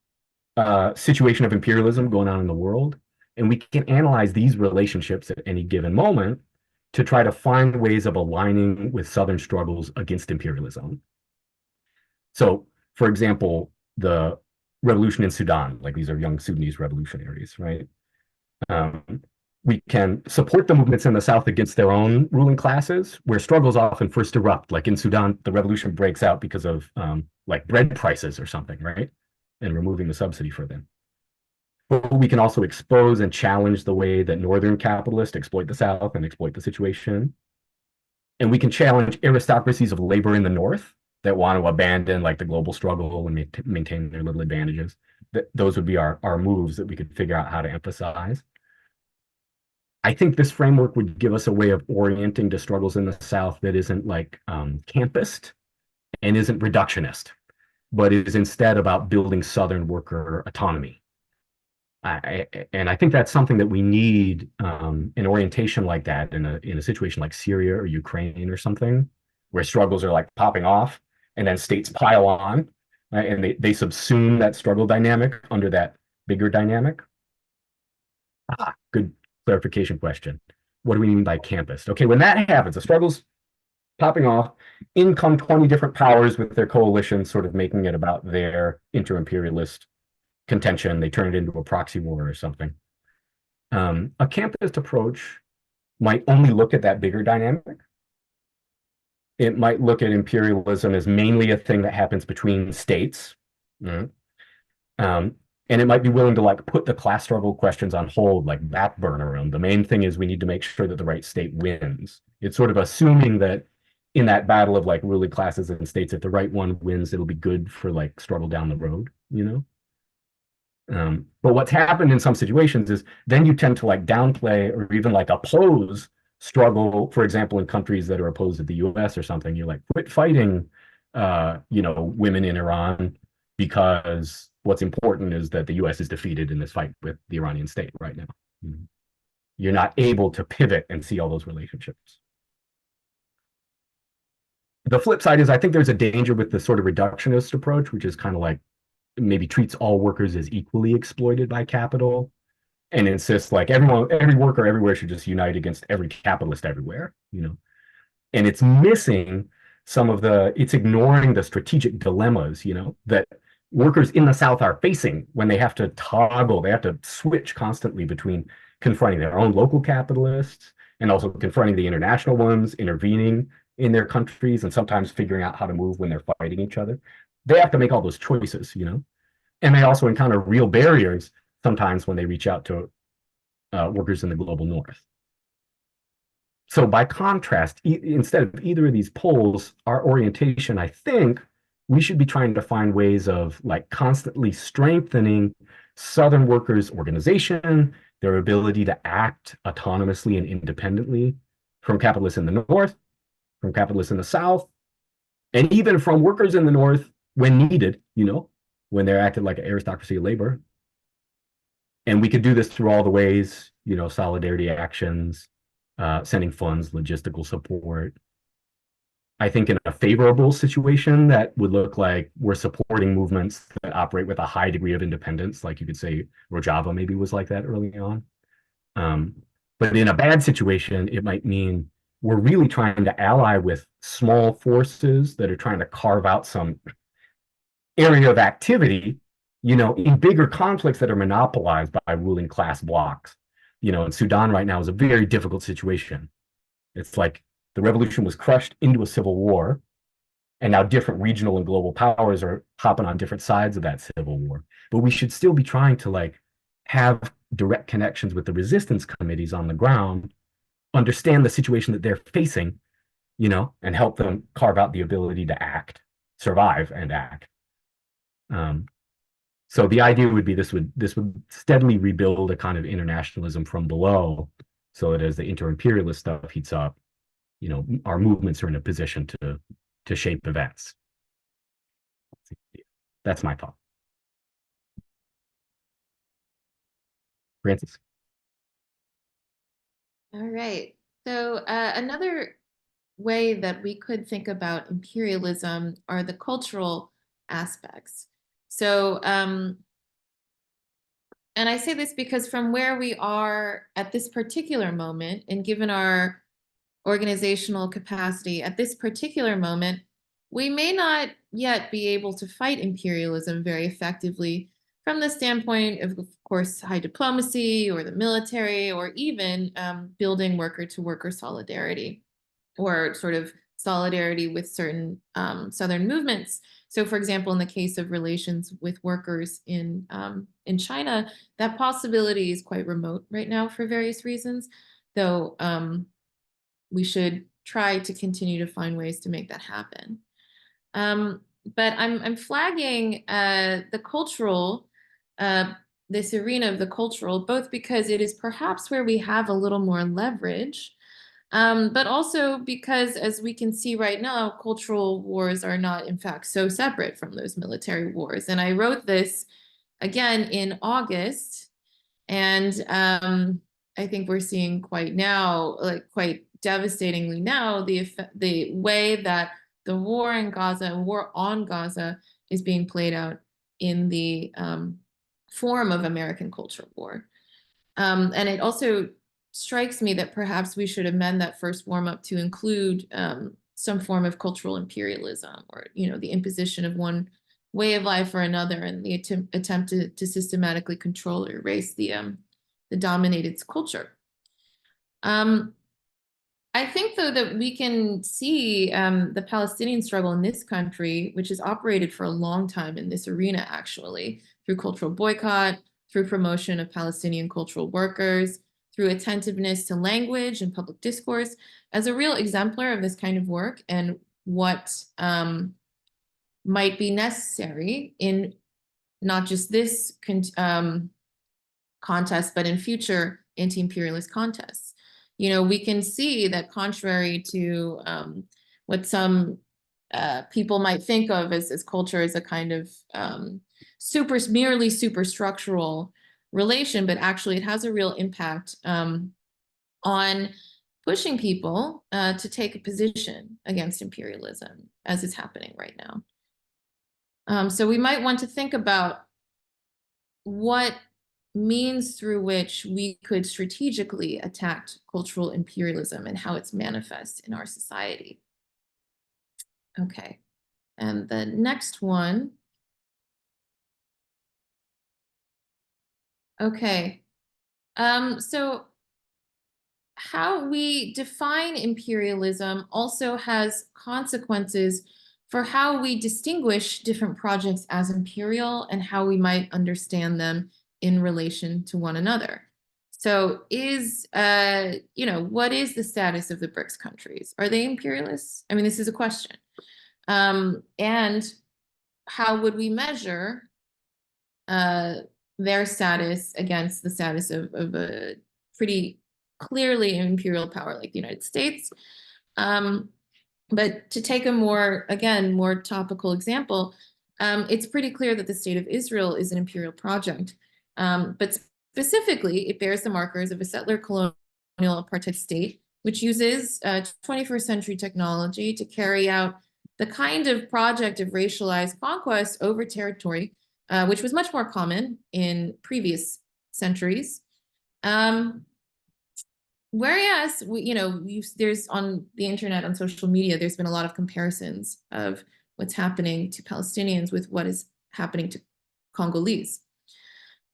a situation of imperialism going on in the world, and we can analyze these relationships at any given moment to try to find ways of aligning with Southern struggles against imperialism. So, for example, the revolution in Sudan, like these are young Sudanese revolutionaries, right? We can support the movements in the South against their own ruling classes, where struggles often first erupt. Like in Sudan, the revolution breaks out because of like bread prices or something, right? And removing the subsidy for them. But we can also expose and challenge the way that Northern capitalists exploit the South and exploit the situation. And we can challenge aristocracies of labor in the North that want to abandon like the global struggle and maintain their little advantages. Those would be our moves that we could figure out how to emphasize. I think this framework would give us a way of orienting to struggles in the South that isn't like campist and isn't reductionist, but is instead about building Southern worker autonomy. And I think that's something that we need, an orientation like that in a situation like Syria or Ukraine or something, where struggles are like popping off and then states pile on, right? And they subsume that struggle dynamic under that bigger dynamic. Good clarification question. What do we mean by campist? Okay, when that happens, the struggle's popping off, in come 20 different powers with their coalitions sort of making it about their inter-imperialist contention. They turn it into a proxy war or something. A campist approach might only look at that bigger dynamic. It might look at imperialism as mainly a thing that happens between states. And it might be willing to like put the class struggle questions on hold, like back burner them. The main thing is we need to make sure that the right state wins. It's sort of assuming that in that battle of like ruling classes and states, if the right one wins, it'll be good for like struggle down the road, you know? But what's happened in some situations is then you tend to like downplay or even like oppose struggle, for example, in countries that are opposed to the US or something. You're like, quit fighting, women in Iran, because what's important is that the US is defeated in this fight with the Iranian state right now. You're not able to pivot and see all those relationships. The flip side is I think there's a danger with the sort of reductionist approach, which is kind of like maybe treats all workers as equally exploited by capital and insists like every worker everywhere should just unite against every capitalist everywhere, you know. And it's missing it's ignoring the strategic dilemmas, you know, that workers in the South are facing when they have to switch constantly between confronting their own local capitalists and also confronting the international ones, intervening in their countries, and sometimes figuring out how to move when they're fighting each other. They have to make all those choices, you know, and they also encounter real barriers sometimes when they reach out to workers in the global North. So by contrast, instead of either of these poles, our orientation, I think, we should be trying to find ways of like constantly strengthening Southern workers' organization, their ability to act autonomously and independently from capitalists in the North, from capitalists in the South, and even from workers in the North when needed, you know, when they're acted like an aristocracy of labor. And we could do this through all the ways, you know, solidarity actions, sending funds, logistical support. I think in a favorable situation that would look like we're supporting movements that operate with a high degree of independence, like you could say Rojava maybe was like that early on. But in a bad situation, it might mean we're really trying to ally with small forces that are trying to carve out some area of activity, you know, in bigger conflicts that are monopolized by ruling class blocks. You know, in Sudan right now is a very difficult situation. It's like the revolution was crushed into a civil war, and now different regional and global powers are hopping on different sides of that civil war. But we should still be trying to like have direct connections with the resistance committees on the ground, understand the situation that they're facing, you know, and help them carve out the ability to act, survive and act. So the idea would be this would steadily rebuild a kind of internationalism from below, so that as the inter-imperialist stuff heats up, you know, our movements are in a position to shape events. That's my thought. Francis? All right. So another way that we could think about imperialism are the cultural aspects. So, and I say this because from where we are at this particular moment, and given our organizational capacity at this particular moment, we may not yet be able to fight imperialism very effectively from the standpoint of course, high diplomacy or the military, or even building worker-to-worker solidarity, or sort of solidarity with certain Southern movements. So, for example, in the case of relations with workers in China, that possibility is quite remote right now for various reasons, though we should try to continue to find ways to make that happen. But I'm flagging the cultural, this arena of the cultural, both because it is perhaps where we have a little more leverage, but also because, as we can see right now, cultural wars are not, in fact, so separate from those military wars. And I wrote this again in August, and I think we're seeing quite devastatingly now, the way that the war in Gaza and war on Gaza is being played out in the form of American cultural war. And it also strikes me that perhaps we should amend that first warm-up to include some form of cultural imperialism, or, you know, the imposition of one way of life or another, and the attempt to systematically control or erase the dominated culture. I think, though, that we can see the Palestinian struggle in this country, which has operated for a long time in this arena, actually, through cultural boycott, through promotion of Palestinian cultural workers, through attentiveness to language and public discourse, as a real exemplar of this kind of work and what might be necessary in not just this contest, but in future anti-imperialist contests. You know, we can see that contrary to what some people might think of as culture as a kind of merely superstructural relation, but actually it has a real impact on pushing people to take a position against imperialism, as is happening right now. So we might want to think about what means through which we could strategically attack cultural imperialism and how it's manifest in our society. Okay, and the next one. Okay, so how we define imperialism also has consequences for how we distinguish different projects as imperial and how we might understand them in relation to one another. So what is the status of the BRICS countries? Are they imperialists? I mean, this is a question. And how would we measure their status against the status of a pretty clearly imperial power like the United States? But to take a more topical example, it's pretty clear that the state of Israel is an imperial project. But specifically, it bears the markers of a settler colonial apartheid state, which uses 21st century technology to carry out the kind of project of racialized conquest over territory, which was much more common in previous centuries. Whereas, there's on the internet, on social media, there's been a lot of comparisons of what's happening to Palestinians with what is happening to Congolese.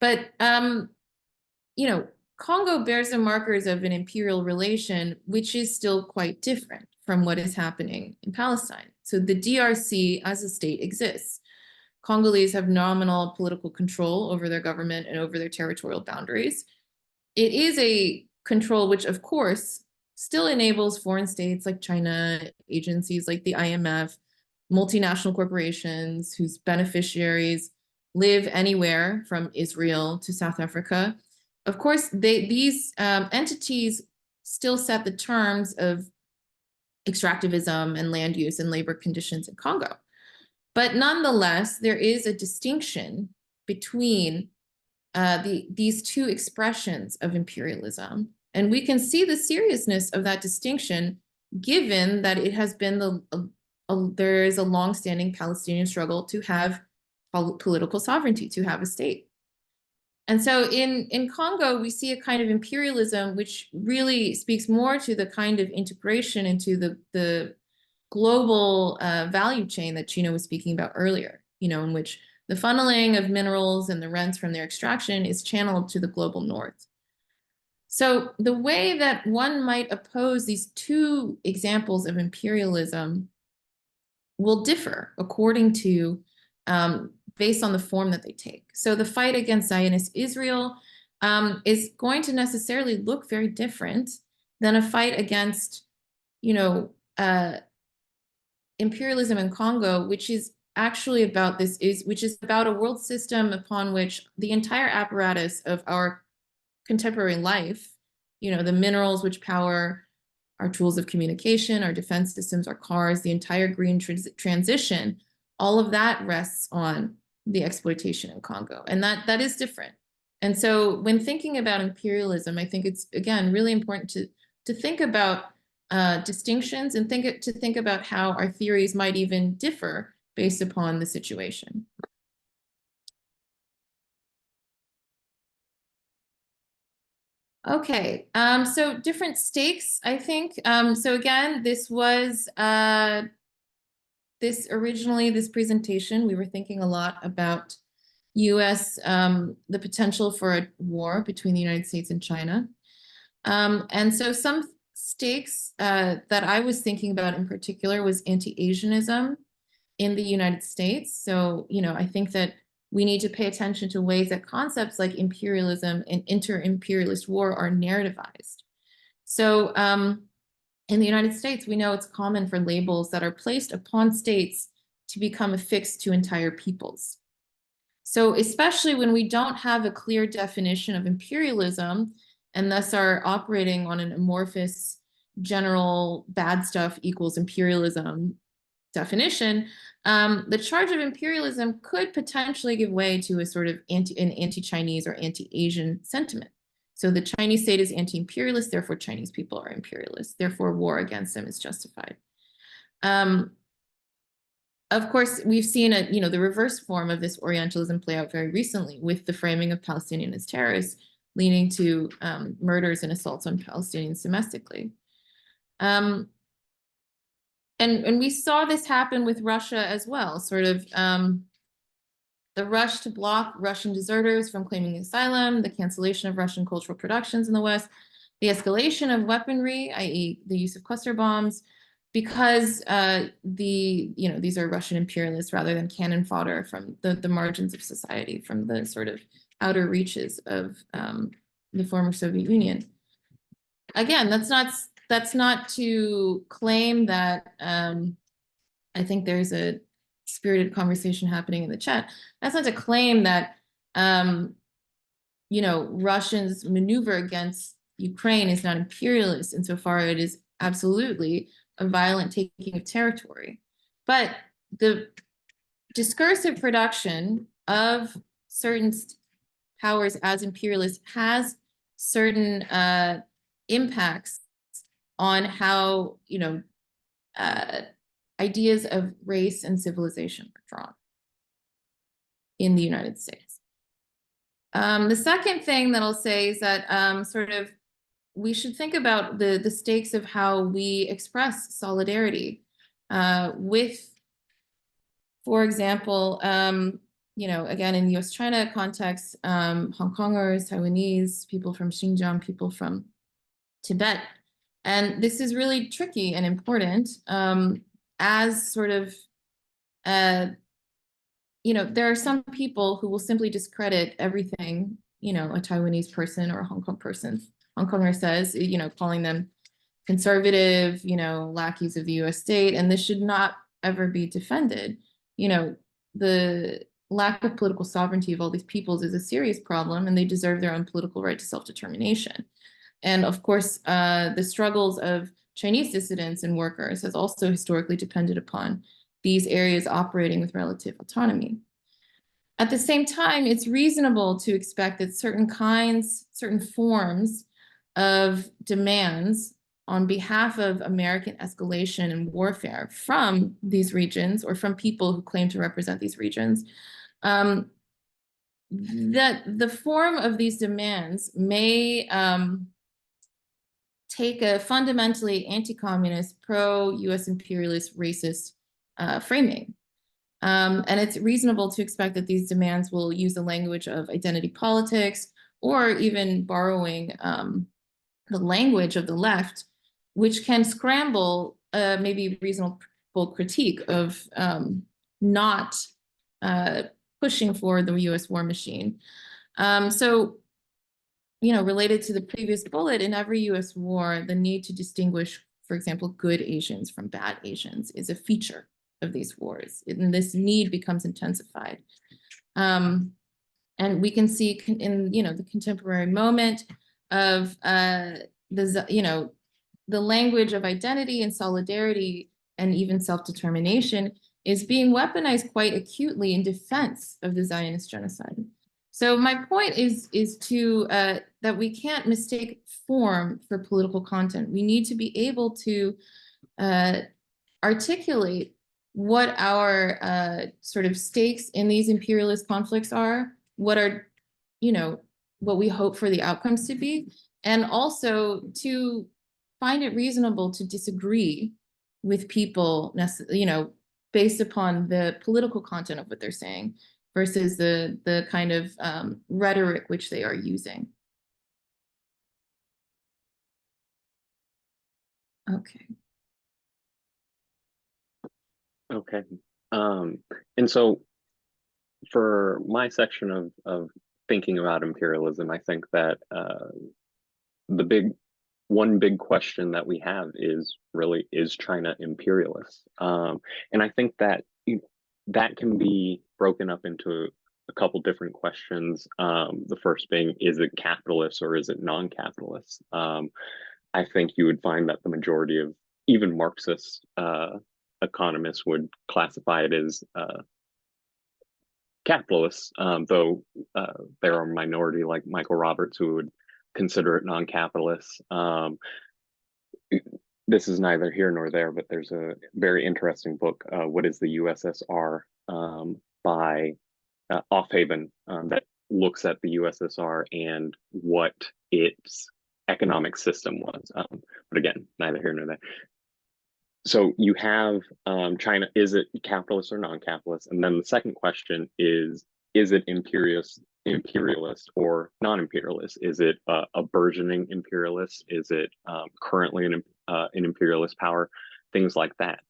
But, Congo bears the markers of an imperial relation, which is still quite different from what is happening in Palestine. So the DRC as a state exists. Congolese have nominal political control over their government and over their territorial boundaries. It is a control which, of course, still enables foreign states like China, agencies like the IMF, multinational corporations whose beneficiaries live anywhere from Israel to South Africa. Of course, these entities still set the terms of extractivism and land use and labor conditions in Congo. But nonetheless, there is a distinction between these two expressions of imperialism. And we can see the seriousness of that distinction given that it has been there is a longstanding Palestinian struggle to have political sovereignty, to have a state. And so in Congo, we see a kind of imperialism which really speaks more to the kind of integration into the global value chain that Chino was speaking about earlier, in which the funneling of minerals and the rents from their extraction is channeled to the global north. So the way that one might oppose these two examples of imperialism will differ according to based on the form that they take. So the fight against Zionist Israel is going to necessarily look very different than a fight against, imperialism in Congo, which is actually about which is about a world system upon which the entire apparatus of our contemporary life, the minerals which power our tools of communication, our defense systems, our cars, the entire green transition, all of that rests on the exploitation in Congo. And that is different. And so when thinking about imperialism, I think it's, again, really important to think about distinctions and to think about how our theories might even differ based upon the situation. Okay, so different stakes, I think. So again, this was this presentation, we were thinking a lot about US, the potential for a war between the United States and China. And so some stakes that I was thinking about in particular was anti-Asianism in the United States. So, I think that we need to pay attention to ways that concepts like imperialism and inter-imperialist war are narrativized. So in the United States, we know it's common for labels that are placed upon states to become affixed to entire peoples. So especially when we don't have a clear definition of imperialism and thus are operating on an amorphous general bad stuff equals imperialism definition, the charge of imperialism could potentially give way to a sort of an anti-Chinese or anti-Asian sentiment. So the Chinese state is anti-imperialist, therefore Chinese people are imperialist, therefore war against them is justified. Of course, we've seen the reverse form of this Orientalism play out very recently with the framing of Palestinians as terrorists, leading to murders and assaults on Palestinians domestically. And we saw this happen with Russia as well, sort of the rush to block Russian deserters from claiming asylum, the cancellation of Russian cultural productions in the West, the escalation of weaponry, i.e. the use of cluster bombs, because these are Russian imperialists rather than cannon fodder from the margins of society, from the sort of outer reaches of the former Soviet Union. Again, that's not to claim that I think there's a spirited conversation happening in the chat. That's not to claim that Russia's maneuver against Ukraine is not imperialist insofar it is absolutely a violent taking of territory. But the discursive production of certain powers as imperialist has certain impacts on how ideas of race and civilization are drawn in the United States. The second thing that I'll say is that we should think about the stakes of how we express solidarity with, for example, again, in US-China context, Hong Kongers, Taiwanese, people from Xinjiang, people from Tibet. And this is really tricky and important as sort of, there are some people who will simply discredit everything, a Taiwanese person or a Hong Konger says, calling them conservative, lackeys of the US state, and this should not ever be defended. The lack of political sovereignty of all these peoples is a serious problem, and they deserve their own political right to self-determination. And of course, the struggles of Chinese dissidents and workers has also historically depended upon these areas operating with relative autonomy. At the same time, it's reasonable to expect that certain forms of demands on behalf of American escalation and warfare from these regions or from people who claim to represent these regions, that the form of these demands may take a fundamentally anti-communist, pro-US imperialist, racist framing. And it's reasonable to expect that these demands will use the language of identity politics or even borrowing the language of the left, which can scramble maybe reasonable critique of not pushing for the US war machine. So, related to the previous bullet, in every US war, the need to distinguish, for example, good Asians from bad Asians is a feature of these wars, and this need becomes intensified. And we can see in the contemporary moment of the language of identity and solidarity and even self-determination is being weaponized quite acutely in defense of the Zionist genocide. So my point is to that we can't mistake form for political content. We need to be able to articulate what our sort of stakes in these imperialist conflicts are, what are, what we hope for the outcomes to be, and also to find it reasonable to disagree with people, based upon the political content of what they're saying versus the kind of rhetoric which they are using. Okay. Okay. And so for my section of thinking about imperialism, I think that one big question that we have is really, is China imperialist? And I think that that can be broken up into a couple different questions. The first being, is it capitalist or is it non-capitalist? I think you would find that the majority of even Marxist economists would classify it as capitalist, though there are a minority like Michael Roberts who would consider it non-capitalist. This is neither here nor there, but there's a very interesting book, What is the USSR, by Offhaven, that looks at the USSR and what its economic system was. But again, neither here nor there. So you have China, is it capitalist or non-capitalist? And then the second question is it imperialist or non-imperialist? Is it a burgeoning imperialist? Is it currently an imperialist power? Things like that.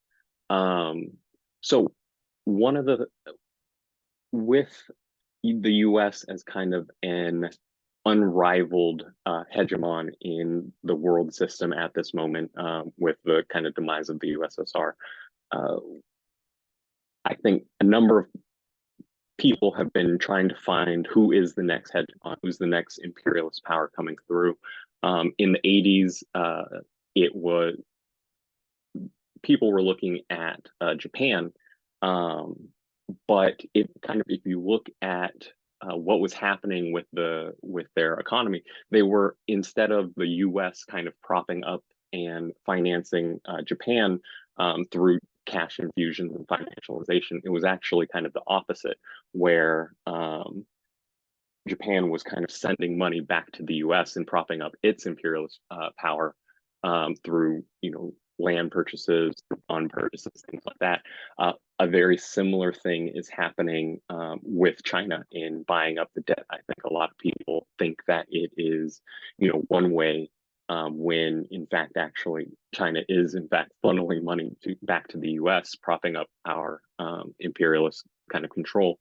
So one of with the US as kind of an unrivaled hegemon in the world system at this moment, with the kind of demise of the USSR, I think a number of people have been trying to find who is the next hegemon, who's the next imperialist power coming through. In the 80s, it was people were looking at Japan, but it kind of, if you look at what was happening with their economy, they were, instead of the US kind of propping up and financing Japan through cash infusions and financialization, it was actually kind of the opposite, where Japan was kind of sending money back to the US and propping up its imperialist power through, land purchases, bond purchases, things like that. a very similar thing is happening with China in buying up the debt. I think a lot of people think that it is, one way, when in fact, actually, China is in fact funneling money back to the U.S., propping up our imperialist kind of control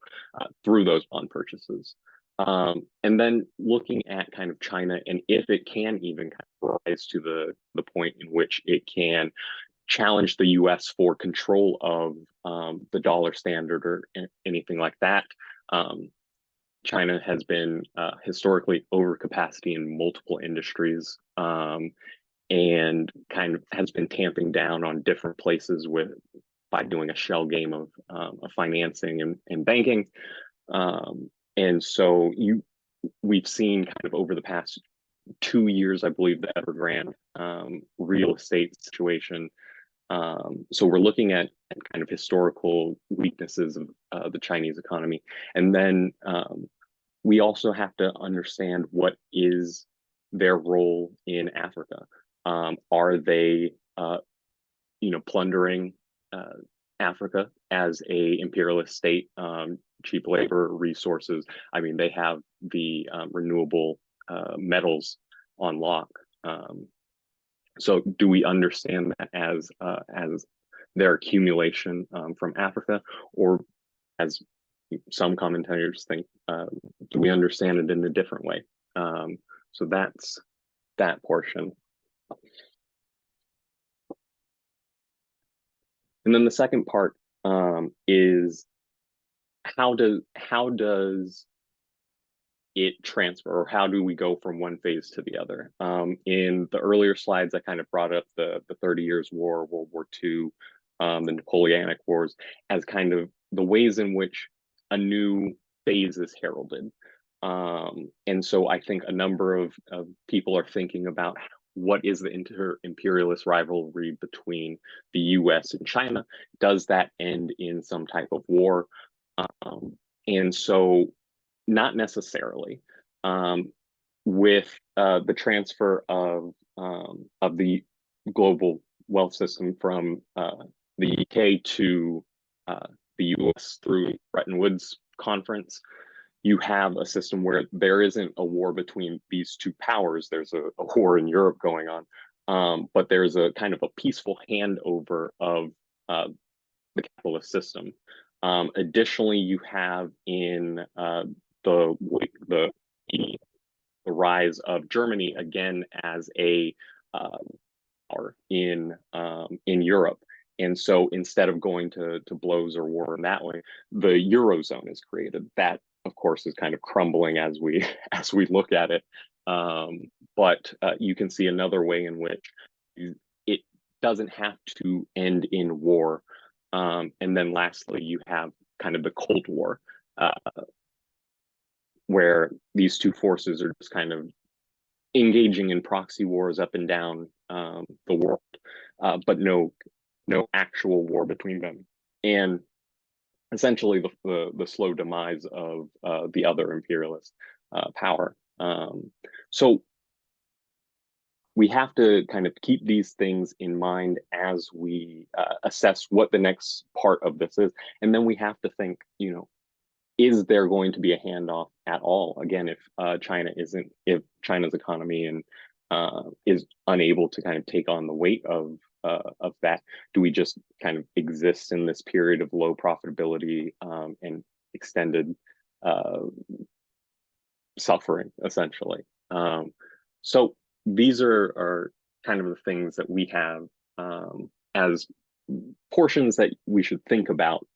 through those bond purchases. And then looking at kind of China, and if it can even kind of rise to the point in which it can challenge the U.S. for control of the dollar standard or anything like that. China has been historically overcapacity in multiple industries, and kind of has been tamping down on different places by doing a shell game of financing and banking. And so we've seen kind of over the past 2 years, I believe, the Evergrande real estate situation. So we're looking at kind of historical weaknesses of the Chinese economy. And then we also have to understand what is their role in Africa. Are they, plundering Africa as a imperialist state, cheap labor, resources? I mean, they have the renewable metals on lock. So do we understand that as their accumulation from Africa, or as some commentators think, do we understand it in a different way? So that's that portion. And then the second part is how does it transfer, or how do we go from one phase to the other? In the earlier slides, I kind of brought up the 30 Years' War, World War II, the Napoleonic Wars, as kind of the ways in which a new phase is heralded. And so I think a number of people are thinking about what is the inter-imperialist rivalry between the US and China? Does that end in some type of war? And so not necessarily. With the transfer of the global wealth system from the UK to the US through Bretton Woods conference, you have a system where there isn't a war between these two powers. There's a war in Europe going on, but there's a kind of a peaceful handover of the capitalist system. Additionally, you have in the rise of Germany again as a power in Europe. And so instead of going to blows or war in that way, the Eurozone is created. That, of course, is kind of crumbling as we look at it. But you can see another way in which it doesn't have to end in war. And then lastly, you have kind of the Cold War, where these two forces are just kind of engaging in proxy wars up and down the world, but no actual war between them, and essentially the slow demise of the other imperialist power. So we have to kind of keep these things in mind as we assess what the next part of this is, and then we have to think, is there going to be a handoff at all? Again, if China's economy and is unable to kind of take on the weight of that, do we just kind of exist in this period of low profitability and extended suffering, essentially? So these are kind of the things that we have as portions that we should think about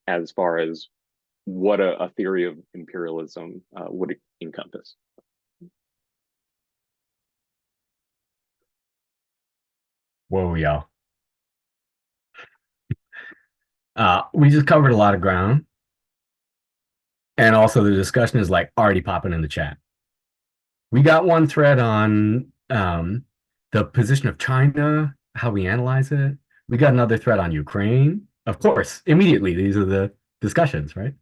as far as what a theory of imperialism would encompass. Whoa, y'all. We just covered a lot of ground. And also the discussion is like already popping in the chat. We got one thread on the position of China, how we analyze it. We got another thread on Ukraine. Of course, immediately, these are the discussions, right?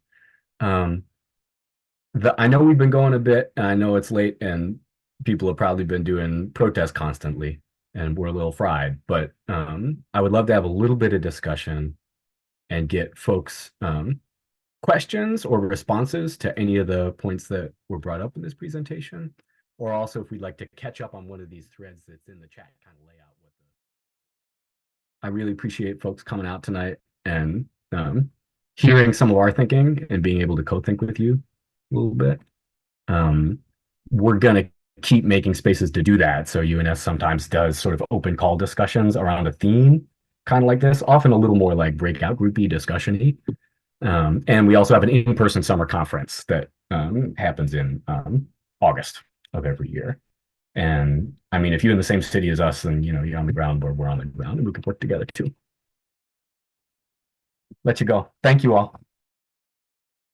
I know we've been going a bit, and I know it's late, and people have probably been doing protests constantly, and we're a little fried, but I would love to have a little bit of discussion and get folks questions or responses to any of the points that were brought up in this presentation, or also if we'd like to catch up on one of these threads that's in the chat, kind of lay out what the. I really appreciate folks coming out tonight and hearing some of our thinking and being able to co-think with you a little bit. We're gonna keep making spaces to do that. So UNS sometimes does sort of open call discussions around a theme, kind of like this, often a little more like breakout groupy discussion-y. And we also have an in-person summer conference that happens in August of every year. And I mean, if you're in the same city as us, then you're on the ground where we're on the ground, and we can work together too. Let you go. Thank you all.